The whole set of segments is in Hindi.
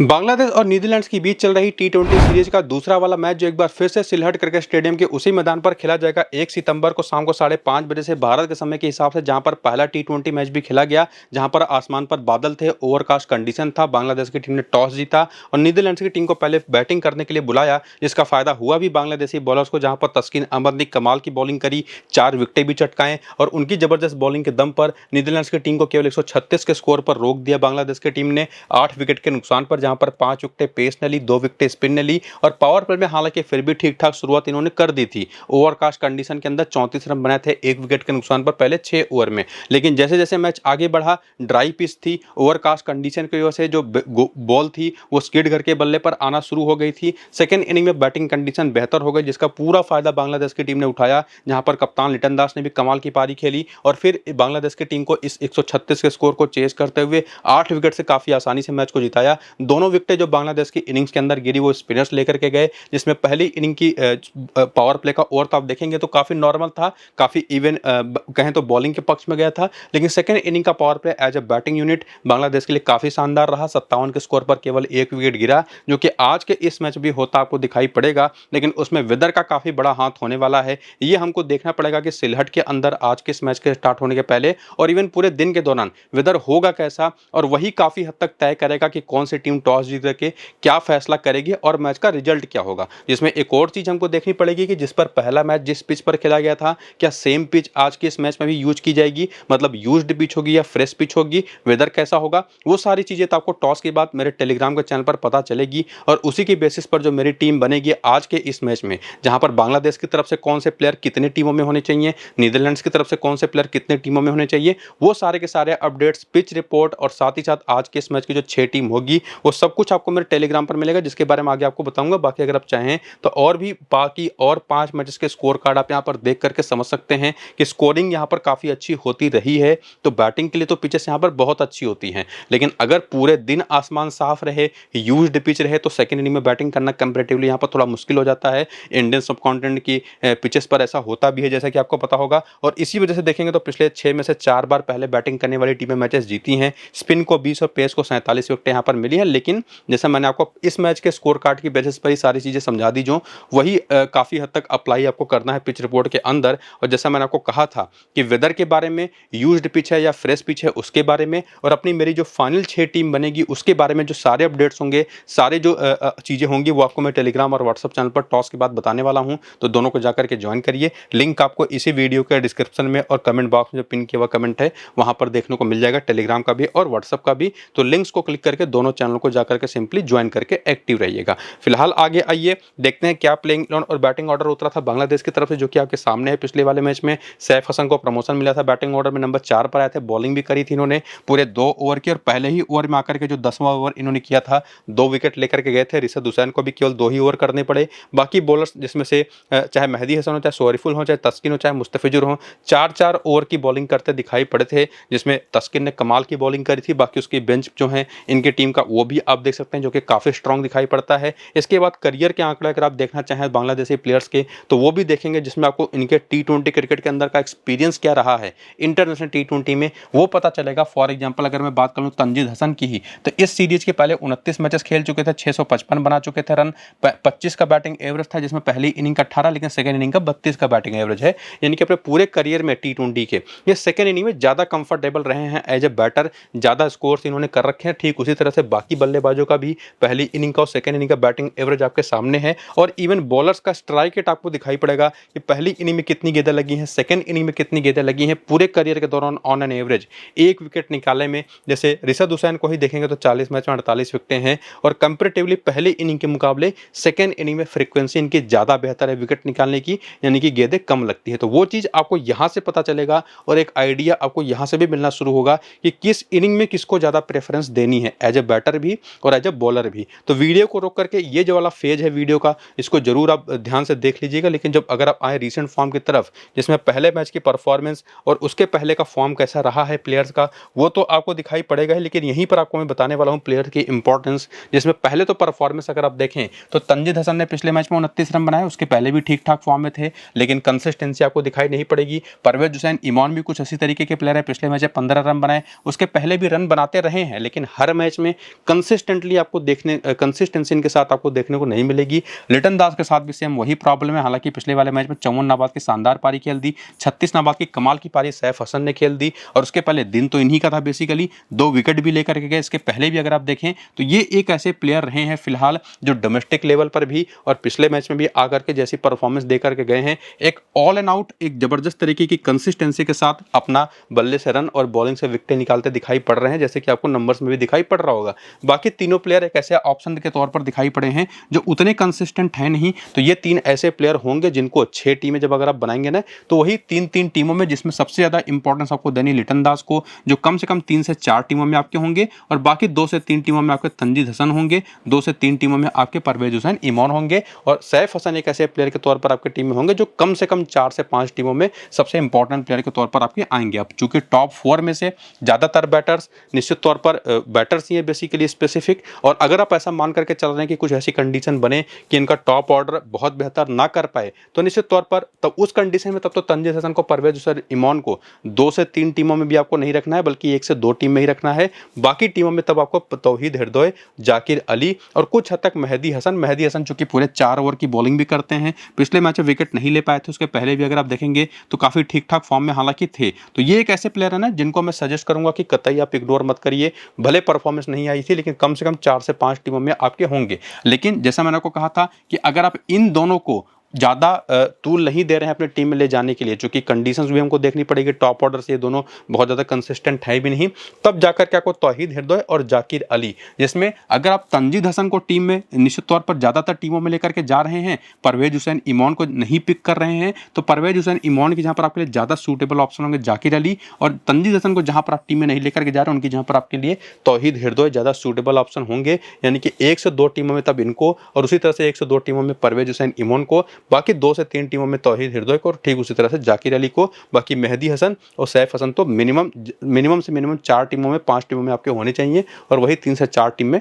बांग्लादेश और नीदरलैंड्स के बीच चल रही टी20 सीरीज का दूसरा वाला मैच जो एक बार फिर से सिलहट क्रिकेट स्टेडियम के उसी मैदान पर खेला जाएगा 1 सितंबर को शाम को 5:30 बजे से भारत के समय के हिसाब से, जहां पर पहला टी20 मैच भी खेला गया, जहां पर आसमान पर बादल थे, ओवरकास्ट कंडीशन था। बांग्लादेश की टीम ने टॉस जीता और नीदरलैंड्स की टीम को पहले बैटिंग करने के लिए बुलाया, जिसका फायदा हुआ भी बांग्लादेशी बॉलर्स को, जहां पर तस्किन अहमद ने कमाल की बॉलिंग करी, 4 विकेटें भी चटकाएं और उनकी जबरदस्त बॉलिंग के दम पर नीदरलैंड्स की टीम को केवल 136 के स्कोर पर रोक दिया बांग्लादेश की टीम ने 8 विकेट के नुकसान पर, जहां पर 5 विकेटें पेस ने ली, 2 विकेटें स्पिन ने ली और पावर प्ले में हालांकि फिर भी ठीक ठाक शुरुआत इन्होंने कर दी थी। ओवरकास्ट कंडीशन के अंदर 34 रन बनाए थे 1 विकेट के नुकसान पर पहले 6 ओवर में, लेकिन जैसे जैसे मैच आगे बढ़ा, ड्राई पिच थी, ओवरकास्ट कंडीशन की वजह से जो बॉल थी वो स्किड करके बल्ले पर आना शुरू हो गई थी। सेकेंड इनिंग में बैटिंग कंडीशन बेहतर हो गई, जिसका पूरा फायदा बांग्लादेश की टीम ने उठाया, जहां पर कप्तान लिटन दास ने भी कमाल की पारी खेली और फिर बांग्लादेश की टीम को इस 136 के स्कोर को चेस करते हुए 8 विकेट से काफी आसानी से मैच को जिताया। दोनों विकेटें जो बांग्लादेश की इनिंग्स के अंदर गिरी वो स्पिनर्स लेकर के गए, जिसमें पहली इनिंग की पावर प्ले का ओवर तो आप देखेंगे तो काफी नॉर्मल था, काफी इवन कहें तो बॉलिंग के पक्ष में गया था, लेकिन सेकंड इनिंग का power play as a batting unit Bangladesh के लिए काफी शानदार रहा। 57 के स्कोर पर केवल 1 विकेट गिरा, जो कि आज के इस मैच भी होता आपको दिखाई पड़ेगा, लेकिन उसमें वेदर का काफी बड़ा हाथ होने वाला है। ये हमको देखना पड़ेगा कि सिलहट के अंदर आज के इस मैच के स्टार्ट होने के पहले और इवन पूरे दिन के दौरान वेदर होगा कैसा, और वही काफी हद तक तय करेगा कि कौन सी टीम टॉस जीत करके क्या फैसला करेगी और मैच का रिजल्ट क्या होगा। जिसमें एक और चीज हमको देखनी पड़ेगी कि जिस पर पहला मैच जिस पिच पर खेला गया था, क्या सेम पिच आज के इस मैच में भी यूज की जाएगी, मतलब यूज्ड पिच होगी या फ्रेश पिच होगी, वेदर कैसा होगा, वो सारी चीजें तो आपको टॉस के बाद मेरे टेलीग्राम के चैनल पर पता चलेगी और उसी की बेसिस पर जो मेरी टीम बनेगी आज के इस मैच में, जहां पर बांग्लादेश की तरफ से कौन से प्लेयर कितने टीमों में होने चाहिए, नीदरलैंड्स की तरफ से कौन से प्लेयर कितने टीमों में होने चाहिए, वो सारे के सारे अपडेट्स, पिच रिपोर्ट और साथ ही साथ आज के इस मैच की जो 6 टीम होगी वो सब कुछ आपको मेरे टेलीग्राम पर मिलेगा, जिसके बारे में आगे आपको बताऊंगा। बाकी अगर आप चाहें तो और भी बाकी और 5 मैचेस के स्कोर कार्ड आप यहां पर देख करके समझ सकते हैं कि स्कोरिंग यहां पर काफी अच्छी होती रही है। तो बैटिंग के लिए तो पिचेस यहां पर बहुत अच्छी होती हैं, लेकिन अगर पूरे दिन आसमान साफ रहे, यूज्ड पिच रहे, तो सेकंड इनिंग में बैटिंग करना कंपैरेटिवली यहां पर थोड़ा मुश्किल हो जाता है। इंडियन सबकॉन्टिनेंट की पिचेस पर ऐसा होता भी है, जैसा कि आपको पता होगा, और इसी वजह से देखेंगे तो पिछले 6 में से 4 बार पहले बैटिंग करने वाली टीमें मैचेस जीती हैं। स्पिन को 20 और पेस को 47 विकेट यहां पर मिली है, लेकिन जैसा मैंने आपको इस मैच के स्कोर कार्ड की बेसिस पर ही सारी चीजें समझा दी, जो वही काफी हद तक अप्लाई आपको करना है पिच रिपोर्ट के अंदर। और जैसा मैंने आपको कहा था कि वेदर के बारे में, यूज्ड पिच है या फ्रेश पिच है उसके बारे में, और अपनी मेरी जो फाइनल 6 टीम बनेगी उसके बारे में जो सारे अपडेट्स होंगे, सारे जो चीजें होंगी, वो आपको मैं टेलीग्राम और व्हाट्सएप चैनल पर टॉस के बाद बताने वाला हूं। तो दोनों को जाकर के ज्वाइन करिए, लिंक आपको इसी वीडियो के डिस्क्रिप्शन में और कमेंट बॉक्स में जो पिन किया हुआ कमेंट है वहां पर देखने को मिल जाएगा, टेलीग्राम का भी और व्हाट्सएप का भी। तो लिंक्स को क्लिक करके दोनों चैनल को जाकर के सिंपली ज्वाइन करके एक्टिव रहिएगा। फिलहाल आगे आइए देखते हैं क्या प्लेइंग इलेवन और बैटिंग ऑर्डर उतरा था बांग्लादेश की तरफ से, जो कि आपके सामने है। पिछले वाले मैच में सैफ हसन को प्रमोशन मिला था, बैटिंग ऑर्डर में नंबर 4 पर आए थे, बॉलिंग भी करी थी इन्होंने पूरे 2 ओवर की, और पहले ही ओवर में आकर के जो 10वां ओवर इन्होंने किया था 2 विकेट लेकर के गए थे। रिशद हुसैन को भी केवल 2 ही ओवर करने पड़े। बाकी बॉलर्स जिसमें से चाहे मेहदी हसन हो, चाहे शोरिफुल हो, चाहे तस्किन हो, चाहे मुस्तफिजुर हो, 4-4 ओवर की बॉलिंग करते दिखाई पड़े थे, जिसमें तस्किन ने कमाल की बॉलिंग करी थी। बाकी उसकी बेंच जो है इनकी टीम का वो भी आप देख सकते हैं, जो कि काफी स्ट्रांग दिखाई पड़ता है। इसके बाद करियर के आंकड़े अगर आप देखना चाहें बांग्लादेशी प्लेयर्स के, तो वो भी देखेंगे, जिसमें आपको इनके टी20 क्रिकेट के अंदर का एक्सपीरियंस क्या रहा है इंटरनेशनल टी20 में, वो पता चलेगा। फॉर एग्जांपल अगर मैं बात करूं तंजीद हसन की ही, तो इस सीरीज के पहले 29 मैचेस खेल चुके थे, 655 बना चुके थे रन, 25 का बैटिंग एवरेज था, जिसमें पहली इनिंग का 18, लेकिन सेकंड इनिंग का 32 का बैटिंग एवरेज है। यानी कि अपने पूरे करियर में टी20 के ये सेकंड इनिंग में ज्यादा कंफर्टेबल रहे हैं एज ए बैटर, ज्यादा स्कोर्स इन्होंने कर रखे हैं। ठीक उसी तरह से बाकी बल्लेबाजों का भी पहली इनिंग का और सेकंड इनिंग का बैटिंग एवरेज आपके सामने है, और इवन बॉलर्स का स्ट्राइक रेट आपको दिखाई पड़ेगा कि पहली इनिंग में कितनी गेंदें लगी हैं, सेकंड इनिंग में कितनी गेंदें लगी हैं पूरे करियर के दौरान ऑन एन एवरेज 1 विकेट निकालने में। जैसे रिशद हुसैन को ही देखेंगे तो 40 मैच में 48 विकेटें हैं, और कंपैरेटिवली पहले इनिंग के मुकाबले सेकंड इनिंग में फ्रीक्वेंसी इनकी ज्यादा बेहतर है विकेट निकालने की, यानी कि गेंदें कम लगती है। तो वो चीज आपको यहां से पता चलेगा और एक आइडिया आपको यहां से भी मिलना शुरू होगा कि किस इनिंग में किसको ज्यादा प्रेफरेंस देनी है, एज ए बैटर भी और एज ए बॉलर भी। तो वीडियो को रोक करके ये जो वाला फेज है वीडियो का, इसको जरूर आप ध्यान से देख लीजिएगा। लेकिन जब अगर आप आए रीसेंट फॉर्म की तरफ, जिसमें पहले मैच की परफॉर्मेंस और उसके पहले का फॉर्म कैसा रहा है प्लेयर्स का, वो तो आपको दिखाई पड़ेगा ही, लेकिन यहीं पर आपको मैं बताने वाला हूं प्लेयर की इंपॉर्टेंस। जिसमें पहले तो परफॉर्मेंस अगर आप देखें तो तंजीद हसन ने पिछले मैच में 29 रन बनाए, उसके पहले भी ठीक ठाक फॉर्म में थे, लेकिन कंसिस्टेंसी आपको दिखाई नहीं पड़ेगी। परवेज हुसैन इमॉन भी कुछ इसी तरीके के प्लेयर है, पिछले मैच में 15 रन बनाए, उसके पहले भी रन बनाते रहे हैं, लेकिन हर मैच में कंसिस्टेंट कंसिस्टेंटली आपको देखने कंसिस्टेंसी इनके साथ आपको देखने को नहीं मिलेगी। लिटन दास के साथ भी सेम वही प्रॉब्लम है। हालांकि पिछले वाले मैच में 54 नाबाद की शानदार पारी खेल दी, 36 नाबाद की कमाल की पारी सैफ हसन ने खेल दी, और उसके पहले दिन तो इन्हीं का था बेसिकली, 2 विकेट भी लेकर के गए। इसके पहले भी अगर आप देखें तो ये एक ऐसे प्लेयर रहे हैं फिलहाल जो डोमेस्टिक लेवल पर भी और पिछले मैच में भी आकर के जैसी परफॉर्मेंस देकर के गए हैं, एक ऑल एंड आउट एक जबरदस्त तरीके की कंसिस्टेंसी के साथ अपना बल्ले से रन और बॉलिंग से विकेट निकालते दिखाई पड़ रहे हैं, जैसे कि आपको नंबर्स में भी दिखाई पड़ रहा होगा। बाकी तीनों प्लेयर एक ऐसे ऑप्शन के तौर पर दिखाई पड़े हैं जो उतने कंसिस्टेंट हैं नहीं। तो ये 3 ऐसे प्लेयर होंगे जिनको 6 टीमें जब अगर आप बनाएंगे ना, तो वही 3-3 टीमों में, जिसमें सबसे ज्यादा इंपॉर्टेंस आपको देनी लिटन दास को, जो कम से कम 3 से 4 टीमों में आपके होंगे, और बाकी 2 से 3 टीमों में आपके तंजीद हसन होंगे, 2 से 3 टीमों में आपके परवेज हुसैन इमॉन होंगे, और सैफ हसन एक ऐसे प्लेयर के तौर पर आपके टीम में होंगे जो कम से कम 4 से 5 टीमों में सबसे इंपॉर्टेंट प्लेयर के तौर पर आपके आएंगे। अब चूंकि टॉप 4 में से ज्यादातर बैटर्स निश्चित तौर पर बैटर्स ही है बेसिकली स्पेसिफिक, और अगर आप ऐसा मान करके चल रहे हैं कि कुछ ऐसी कंडीशन बने कि इनका टॉप ऑर्डर बहुत बेहतर ना कर पाए, तो निश्चित तौर पर तब उस कंडीशन में तब तो तंजीद हसन को, परवेज हुसैन इमॉन को 2 से 3 टीमों में भी आपको नहीं रखना है, बल्कि 1 से 2 टीम में ही रखना है। बाकी टीमों में तब आपको तौहीद हृदय, जाकिर अली और कुछ हद तक मेहदी हसन चूंकि पूरे 4 ओवर की बॉलिंग भी करते हैं। पिछले मैच में विकेट नहीं ले पाए थे, उसके पहले भी अगर आप देखेंगे तो काफी ठीक ठाक फॉर्म में हालांकि थे। तो ये एक ऐसे प्लेयर है ना जिनको मैं सजेस्ट करूंगा कि कतई आप इग्नोर मत करिए। भले परफॉर्मेंस नहीं आई थी, लेकिन कम से कम 4 से 5 टीमों में आपके होंगे। लेकिन जैसा मैंने आपको कहा था कि अगर आप इन दोनों को ज़्यादा टूल नहीं दे रहे हैं अपने टीम में ले जाने के लिए, चूंकि कंडीशंस भी हमको देखनी पड़ेगी, टॉप ऑर्डर से ये दोनों बहुत ज़्यादा कंसिस्टेंट है भी नहीं, तब जाकर के आपको तौहीद हृदय और जाकिर अली, जिसमें अगर आप तंजीद हसन को टीम में निश्चित तौर पर ज़्यादातर टीमों में लेकर के जा रहे हैं, परवेज हुसैन इमॉन को नहीं पिक कर रहे हैं, तो परवेज हुसैन इमॉन की जहाँ पर आपके लिए ज़्यादा सूटेबल ऑप्शन होंगे जाकिर अली, और तंजीद हसन को जहाँ पर आप टीम में नहीं लेकर के जा रहे हैं उनकी जहाँ पर आपके लिए तौहीद हृदय ज़्यादा सूटेबल ऑप्शन होंगे। यानी कि 1 से 2 टीमों में तब इनको, और उसी तरह से 1 से 2 टीमों में परवेज हुसैन इमॉन को, बाकी 2 से 3 टीमों में तौहीद हृदय को, और ठीक उसी तरह से जाकिर अली को। बाकी मेहदी हसन और सैफ हसन तो मिनिमम से मिनिमम 4 टीमों में, 5 टीमों में आपके होने चाहिए, और वही 3 से 4 टीम में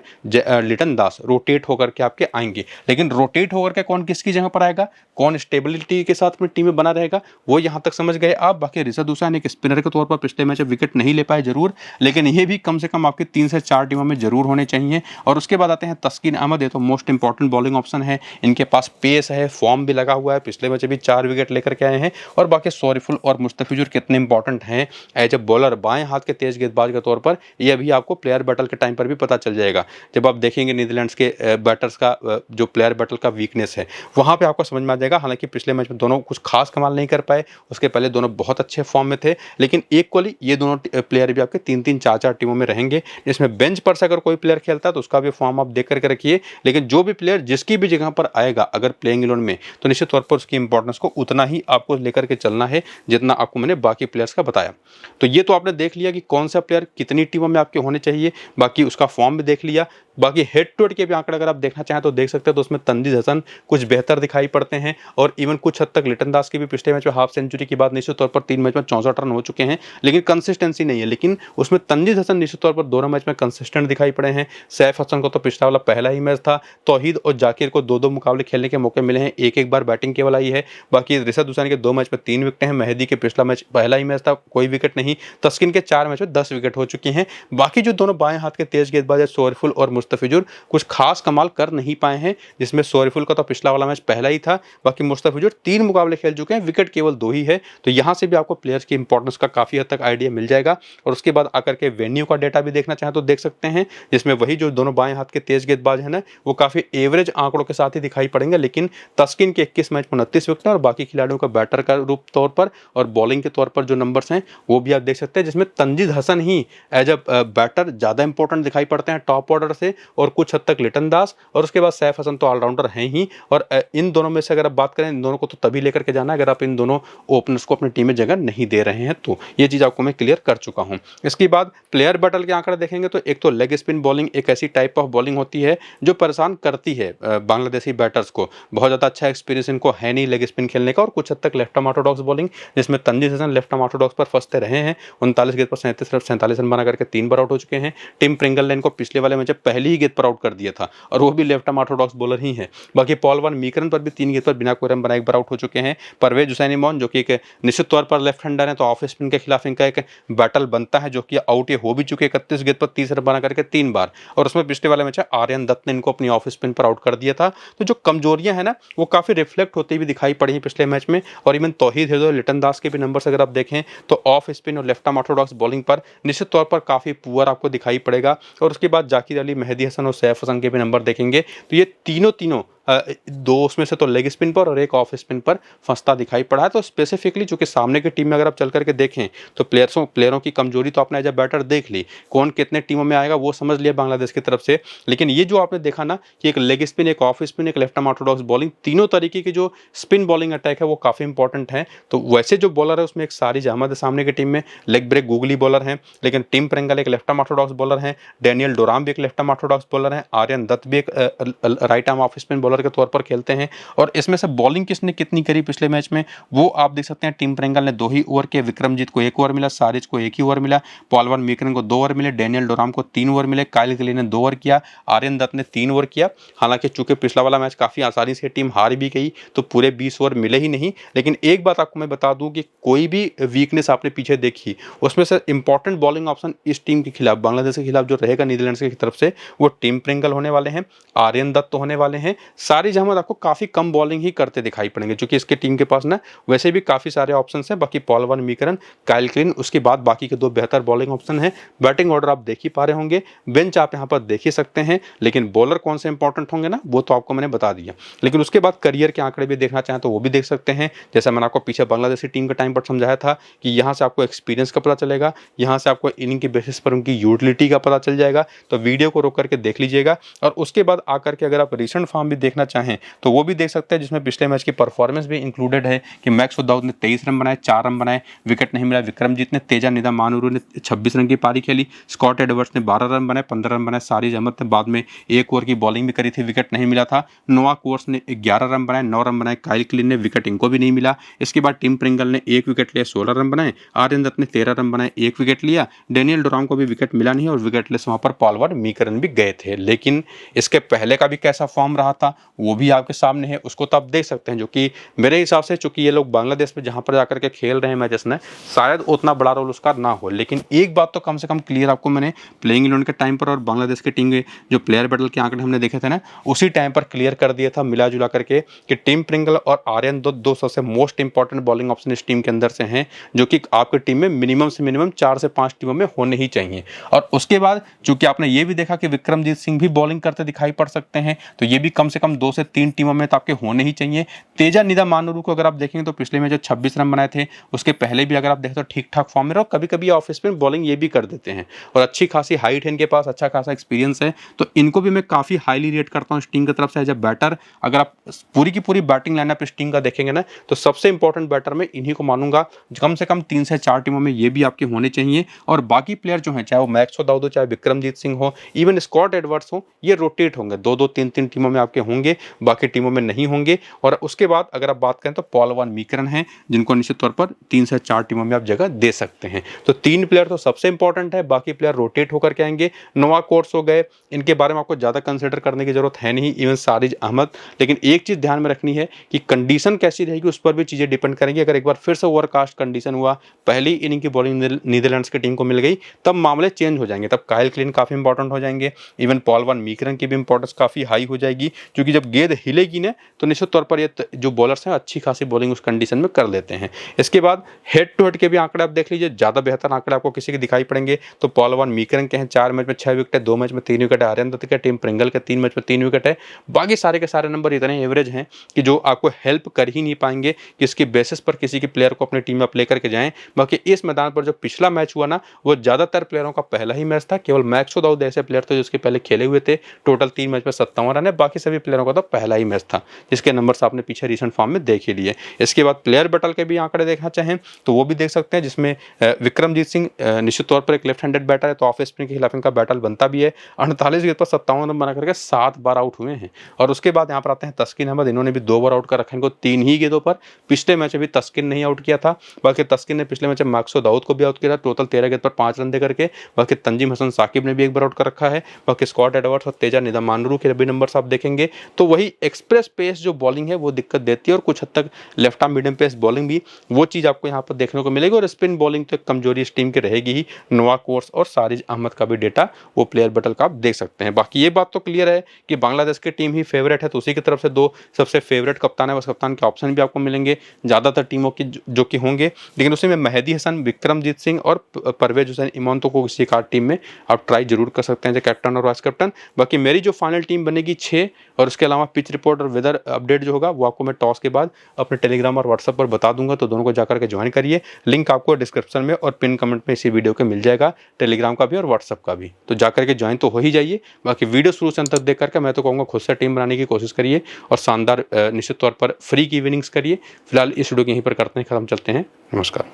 लिटन दास रोटेट होकर के आपके आएंगे। लेकिन रोटेट होकर के कौन किसकी जगह पर आएगा, कौन स्टेबिलिटी के साथ में टीम में बना रहेगा, वो यहां तक समझ गए आप। बाकी रिशद हुसैन एक स्पिनर के तौर पर पिछले मैच में विकेट नहीं ले पाए जरूर, लेकिन ये भी कम से कम आपके 3 से 4 टीमों में जरूर होने चाहिए। और उसके बाद आते हैं तस्कीन अहमद, ये तो मोस्ट इंपॉर्टेंट बॉलिंग ऑप्शन है। इनके पास पेस है, फॉर्म भी लगा हुआ है, पिछले मैच भी 4 विकेट लेकर के आए हैं। और बाकी सोरीफुल और मुस्तफिजुर कितने इंपॉर्टेंट हैं एज ए बॉलर, बाएं हाथ के तेज गेंदबाज के तौर पर, यह भी आपको प्लेयर बैटल के टाइम पर भी पता चल जाएगा। जब आप देखेंगे नीदरलैंड्स के बैटर्स का जो प्लेयर बैटल का वीकनेस है, वहां पे आपको समझ में आ जाएगा। हालांकि पिछले मैच में दोनों कुछ खास कमाल नहीं कर पाए, उसके पहले दोनों बहुत अच्छे फॉर्म में थे, लेकिन इक्वली ये दोनों प्लेयर भी आपके 3-3, 4-4 टीमों में रहेंगे। जिसमें बेंच पर से अगर कोई प्लेयर खेलता है तो उसका भी फॉर्म आप देख करके रखिए, लेकिन जो भी प्लेयर जिसकी भी जगह पर आएगा अगर प्लेइंग 11 में, तो निश्चित तौर पर उसकी इंपॉर्टेंस को उतना ही आपको लेकर के चलना है जितना आपको मैंने बाकी प्लेयर्स का बताया। तो ये तो आपने देख लिया कि कौन सा प्लेयर कितनी टीमों में आपके होने चाहिए, बाकी उसका फॉर्म भी देख लिया। बाकी हेड टू हेड के भी आंकड़े अगर आप देखना चाहें तो देख सकते हैं, तो उसमें तंजीद हसन कुछ बेहतर दिखाई पड़ते हैं, और इवन कुछ हद तक लिटन दास की भी पिछले मैच में हाफ सेंचुरी के बाद निश्चित तौर पर 3 मैच में 64 रन हो चुके हैं, लेकिन कंसिस्टेंसी नहीं है। लेकिन उसमें तंजीद हसन निश्चित तौर पर दोनों मैच में कंसिस्टेंट दिखाई पड़े हैं। सैफ हसन को तो पिछला वाला पहला ही मैच था, तौहीद और जाकिर को 2-2 मुकाबले खेलने के मौके मिले हैं, एक बार बैटिंग केवल आई है। बाकी रिशद हुसैन के 2 मैच में 3 विकेट हैं, मेहदी के पिछला मैच पहला ही मैच था, कोई विकेट नहीं, तस्किन के 4 मैच में 10 विकेट हो चुके हैं। बाकी जो दोनों बाएं हाथ के तेज गेंदबाज है सोरीफुल और मुस्तफिजुर, कुछ खास कमाल कर नहीं पाए हैं, जिसमें सोरीफुल का तो पिछला वाला मैच पहला ही था, बाकी मुस्तफिजुर 3 मुकाबले खेल चुके हैं, विकेट केवल 2 ही है। तो यहां से भी आपको प्लेयर्स की इंपॉर्टेंस का काफी हद तक आइडिया मिल जाएगा। और उसके बाद आकर के वेन्यू का डेटा भी देखना चाहें तो देख सकते हैं, जिसमें वही जो दोनों बाएं हाथ के तेज गेंदबाज है ना, वो काफी एवरेज आंकड़ों के साथ ही दिखाई पड़ेंगे। लेकिन तस्किन के 21 मैच में 29 विकेट और बाकी खिलाड़ियों का बैटर का रूप तौर पर और बॉलिंग के तौर पर जो नंबर्स हैं वो भी आप देख सकते हैं, जिसमें तंजीद हसन ही एज अ बैटर ज्यादा इंपॉर्टेंट दिखाई पड़ते हैं टॉप ऑर्डर से, और कुछ हद तक लिटन दास, और उसके बाद सैफ हसन तो ऑलराउंडर हैं ही। और इन दोनों में से अगर आप बात करें, इन दोनों को तो तभी लेकर के जाना है अगर आप इन दोनों ओपनर्स को अपनी टीम में जगह नहीं दे रहे हैं, तो ये चीज आपको मैं क्लियर कर चुका हूं। इसके बाद प्लेयर बैटल के आंकड़े देखेंगे तो एक तो लेग स्पिन बॉलिंग एक ऐसी टाइप ऑफ बॉलिंग होती है जो परेशान करती है बांग्लादेशी बैटर्स को। बहुत ज्यादा अच्छा एक्सपीरियंस इनको है नहीं लेग स्पिन खेलने का, और कुछ हद तक लेफ्ट आर्म ऑर्थोडॉक्स बॉलिंग, जिसमें Tanzid Hasan left arm orthodox पर फंसते रहे हैं। 39 गेंद पर 37 रन बना करके 3 बार आउट हो चुके हैं। टिम प्रिंगल ने इनको पिछले वाले मैच पहली पहली ही गेंद पर आउट कर दिया था और वो भी लेफ्ट आर्म ऑर्थोडॉक्स बॉलर ही है। बाकी पॉल वान मीकरन पर भी 3 गेंद पर बिना कोई रन बनाए एक बार आउट हो चुके हैं। परवेज हुसैन इमॉन जो कि एक निश्चित तौर पर लेफ्ट हैंडर है, तो ऑफ स्पिन के खिलाफ इनका एक बैटल बनता है, जो कि आउट ये हो भी चुके 31 गेंद पर 30 रन बना करके 3 बार। और उसमें पिछले वाले मैच आर्यन दत्त ने इनको अपनी ऑफ स्पिन पर आउट कर दिया था। तो जो कमजोरियां हैं ना वो काफी रिफ्लेक्ट होती हुई दिखाई पड़ी हैं पिछले मैच में। और इवन तौहीद हिरदो, लिटन दास के भी नंबर्स अगर आप देखें तो ऑफ स्पिन और लेफ्ट आर्म ऑर्थोडॉक्स बॉलिंग पर निश्चित तौर पर काफी पुअर आपको दिखाई पड़ेगा। और उसके बाद जाकिर अली, मेहदी हसन और सैफ हसन के भी नंबर देखेंगे तो ये तीनों दो उसमें से तो लेग स्पिन पर और एक ऑफ स्पिन पर फंसता दिखाई पड़ा है। तो स्पेसिफिकली चूंकि सामने की टीम में अगर आप चल करके देखें तो प्लेयरों की कमजोरी तो आपने एज ए बैटर देख ली, कौन कितने टीमों में आएगा वो समझ लिया बांग्लादेश की तरफ से। लेकिन ये जो आपने देखा ना कि एक लेग स्पिन, एक ऑफ स्पिन, एक लेफ्ट आर्म ऑर्थोडॉक्स बॉलिंग, तीनों तरीके की जो स्पिन बॉलिंग अटैक है वो काफी इंपॉर्टेंट है। तो वैसे जो बॉलर है उसमें एक सारिज अहमद है सामने की टीम में, लेग ब्रेक गूगली बॉलर है, लेकिन टिम प्रेंगल एक लेफ्ट आर्म ऑर्थोडॉक्स बॉलर है, डेनियल डोराम भी एक लेफ्ट आर्म ऑर्थोडॉक्स बॉलर है, आर्यन दत्त भी एक right arm off spin bowler के तौर पर खेलते हैं। और इसमें से बॉलिंग किसने कितनी करी पिछले मैच में वो आप देख सकते हैं। टिम प्रेंगल ने 2 ही ओवर किए, विक्रमजीत को 1 ओवर मिला, सारिज को 1 ही ओवर मिला, पॉल वान मीकरन को 2 ओवर मिले, डेनियल डोराम को 3 ओवर मिले, काइल गिली ने 2 ओवर किया, आर्यन दत्त ने 3 ओवर किया। हालांकि चूंकि पिछला वाला मैच काफी आसानी से टीम हार भी गई तो पूरे 20 ओवर मिले ही नहीं। लेकिन एक बात आपको मैं बता दूं कि कोई भी वीकनेस आपने पीछे देखी उसमें से इंपॉर्टेंट बॉलिंग ऑप्शन इस टीम के खिलाफ, बांग्लादेश के खिलाफ जो रहेगा नीदरलैंड्स की तरफ से, वो टिम प्रेंगल होने वाले हैं, आर्यन दत्त होने वाले हैं। सारिज अहमद आपको काफी कम बॉलिंग ही करते दिखाई पड़ेंगे क्योंकि इसकी टीम के पास ना वैसे भी काफी सारे ऑप्शंस हैं। बाकी पॉल वान मीकरन, काइल क्लिन, उसके बाद बाकी के 2 बेहतर बॉलिंग ऑप्शन हैं। बैटिंग ऑर्डर आप देख ही पा रहे होंगे, बेंच आप यहां पर देख ही सकते हैं। लेकिन बॉलर कौन से इंपॉर्टेंट होंगे ना वो तो आपको मैंने बता दिया। लेकिन उसके बाद करियर के आंकड़े भी देखना चाहें तो वो भी देख सकते हैं। जैसा मैंने आपको पीछे बांग्लादेशी टीम के टाइम पर समझाया था कि यहां से आपको एक्सपीरियंस का पता चलेगा, यहां से आपको इनिंग के बेसिस पर उनकी यूटिलिटी का पता चल जाएगा। तो वीडियो को रोक करके देख लीजिएगा। और उसके बाद आकर के अगर आप रिसेंट फॉर्म भी देखना चाहें तो वो भी देख सकते हैं, जिसमें पिछले मैच की परफॉर्मेंस भी इंक्लूडेड है कि मैक्स दाऊद ने 23 रन बनाए, 4 रन बनाए, विकेट नहीं मिला। विक्रमजीत ने, तेजा निदा मानूरू ने 26 रन की पारी खेली, स्कॉट एडवर्ड्स ने 12 रन बनाए, 15 रन बनाए, सारिज अहमद ने बाद में 1 ओवर की बॉलिंग भी करी थी, विकेट नहीं मिला था। नोआ कोर्स ने 11 रन बनाए, 9 रन बनाए, काइल क्लिन ने, विकेट इनको भी नहीं मिला। इसके बाद टिम प्रिंगल ने 1 विकेट लिया, 16 रन बनाए, आर्यन दत्त ने 13 रन बनाए, 1 विकेट लिया, डेनियल डोराम को भी विकेट मिला नहीं और विकेटलेस वहां पर पॉल वान मीकरन भी गए थे। लेकिन इसके पहले का भी कैसा फॉर्म रहा था वो भी आपके सामने है, उसको तो आप देख सकते हैं। जो कि मेरे हिसाब से चूंकि ये लोग बांग्लादेश में जहां पर जाकर के खेल रहे हैं मैचेस में, शायद उतना बड़ा रोल उसका ना हो। लेकिन एक बात तो कम से कम क्लियर आपको मैंने प्लेइंग 11 के टाइम पर और बांग्लादेश की टीम के जो प्लेयर बैटल के आंकड़े हमने देखे थे ना उसी टाइम पर क्लियर कर दिया था मिला जुला करके कि टिम प्रिंगल और आर्यन दो सबसे मोस्ट इंपॉर्टेंट बॉलिंग ऑप्शन इस टीम के अंदर से हैं, जो कि आपकी टीम में मिनिमम से मिनिमम 4 से 5 टीमों में होने ही चाहिए। और उसके बाद चूंकि आपने ये भी देखा कि विक्रमजीत सिंह भी बॉलिंग करते दिखाई पड़ सकते हैं, तो ये भी कम से कम 2 से 3 टीमों में तो आपके होने ही चाहिए। तेजा निदा मानूरू को अगर आप देखेंगे तो पिछले में जो 26 रन बनाए थे उसके पहले भी अगर आप देखें तो ठीक ठाक फॉर्म में रहो, कभी कभी ऑफ स्पिन बॉलिंग ये भी कर देते हैं और अच्छी खासी हाइट है इनके पास, अच्छा खासा एक्सपीरियंस है। तो इनको भी मैं काफी हाईली रेट करता हूं इस टीम की तरफ से एज ए बैटर। अगर आप पूरी की पूरी बैटिंग लाइनअप इस टीम का देखेंगे ना तो सबसे इंपॉर्टेंट बैटर में इन्हीं को मानूंगा। कम से कम 3 से 4 टीमों में ये भी आपके होने चाहिए। और बाकी प्लेयर जो हैं, चाहे वो मैक्सो दाऊद हो, चाहे विक्रमजीत सिंह हो, इवन स्कॉट एडवर्ड्स हो, ये रोटेट होंगे, 2-2 3-3 टीमों में आपके होंगे, बाकी टीमों में नहीं होंगे। और उसके बाद अगर आप बात करें तो पॉल वान मीकरन हैं जिनको निश्चित तौर पर 3 से 4 टीमों में आप जगह दे सकते हैं। तो 3 प्लेयर तो सबसे इंपॉर्टेंट है, बाकी प्लेयर रोटेट होकर के आएंगे। नोआ कोर्स हो गए, इनके बारे में आपको ज्यादा कंसिडर करने की जरूरत है नहीं, इवन सारिज अहमद। लेकिन एक चीज ध्यान में रखनी है कि कंडीशन कैसी रहेगी उस पर भी चीजें डिपेंड करेंगी। अगर एक बार फिर से ओवरकास्ट कंडीशन हुआ, पहली इनिंग की बॉलिंग नीदरलैंड्स की टीम को मिल गई, तब मामले चेंज हो जाएंगे, तब काइल क्लिन काफी इंपॉर्टेंट हो जाएंगे, इवन पॉल वान मीकरन की भी इंपॉर्टेंस काफी हाई हो जाएगी। क्योंकि जब गेंद हिलेगी ना तो निश्चित तौर पर ये जो बॉलर्स हैं अच्छी खासी बॉलिंग उस कंडीशन में कर लेते हैं। इसके बाद हेड टू हेड के भी आंकड़े आप देख लीजिए, ज्यादा बेहतर आंकड़े आपको किसी के दिखाई पड़ेंगे तो पॉल वान मीकरन के हैं, 4 मैच में 6 विकेट है, 2 मैच में 3 विकेट है, आर्यन दत्त के, टिम प्रिंगल के 3 मैच में 3 विकेट है। बाकी सारे के सारे नंबर इतने एवरेज हैं कि जो आपको हेल्प कर ही नहीं पाएंगे कि इसकी बेसिस पर किसी के प्लेयर को अपनी टीम में प्ले करके जाएं। बाकी इस मैदान पर जो पिछला मैच हुआ ना वो ज्यादातर प्लेयरों का पहला ही मैच था, केवल मैक्सो दाऊद ऐसे प्लेयर थे जो उसके पहले खेले हुए थे। टोटल 3 मैच में 57 रन है, बाकी सभी प्लेयरों प्लेयरों का तो पहला ही मैच था, जिसके नंबर्स आपने पीछे रीसेंट फॉर्म में देख ही लिए। इसके बाद प्लेयर बैटल के भी आंकड़े देखना चाहें तो वो भी देख सकते हैं, जिसमें विक्रमजीत सिंह निश्चित तौर पर एक लेफ्ट हैंडेड बैटर है, तो ऑफ स्पिन के खिलाफ इनका बैटल बनता भी है। 48 गेंद पर 57 रन बना करके 7 बार आउट हुए हैं। और उसके बाद यहाँ पर आते हैं तस्किन अहमद, इन्होंने भी 2 बार आउट कर रखा है इनको 3 ही गेंदों पर। पिछले मैच में भी तस्किन नहीं आउट किया था, बल्कि तस्किन ने पिछले मैच में मार्क्सो दाऊद को भी आउट किया था, टोटल 13 गेंद पर 5 रन देकर के। बाकी तंजीम हसन साकिब ने भी एक बार आउट कर रखा है। बाकी स्कॉट एडवर्ड्स और तेजा निदामानरू के भी नंबर्स आप देखेंगे तो वही एक्सप्रेस पेस जो बॉलिंग है वो दिक्कत देती है, और कुछ हद तक left arm medium pace bowling भी, वो चीज़ आपको यहाँ पर देखने को मिलेगी। और स्पिन बॉलिंग तो एक कमजोरी इस टीम की रहेगी ही। नोवा कोर्स और सारिज अहमद का भी डेटा वो प्लेयर बैटल का आप देख सकते हैं। बाकी ये बात तो क्लियर है कि बांग्लादेश की टीम ही फेवरेट है, तो उसी की तरफ से 2 सबसे फेवरेट कप्तान है, बस कप्तान के ऑप्शन भी आपको मिलेंगे ज़्यादातर टीमों की जो कि होंगे। लेकिन उसी में मेहदी हसन, विक्रमजीत सिंह और परवेज हुसैन इमोन तो को किसी एक टीम में आप ट्राई जरूर कर सकते हैं, जो कैप्टन और वाइस कैप्टन। बाकी मेरी जो फाइनल टीम बनेगी 6, और उसके अलावा पिच रिपोर्ट और वेदर अपडेट जो होगा वो आपको मैं टॉस के बाद अपने टेलीग्राम और व्हाट्सएप पर बता दूंगा, तो दोनों को जाकर के ज्वाइन करिए। लिंक आपको डिस्क्रिप्शन में और पिन कमेंट में इसी वीडियो के मिल जाएगा, टेलीग्राम का भी और व्हाट्सएप का भी, तो जाकर के ज्वाइन तो हो ही जाइए। बाकी वीडियो शुरू से अंत तक देख करके मैं तो कहूँगा खुद से टीम बनाने की कोशिश करिए और शानदार निश्चित तौर पर फ्री की विनिंग्स करिए। फिलहाल इस वीडियो को यहीं पर करते हैं खत्म, चलते हैं, नमस्कार।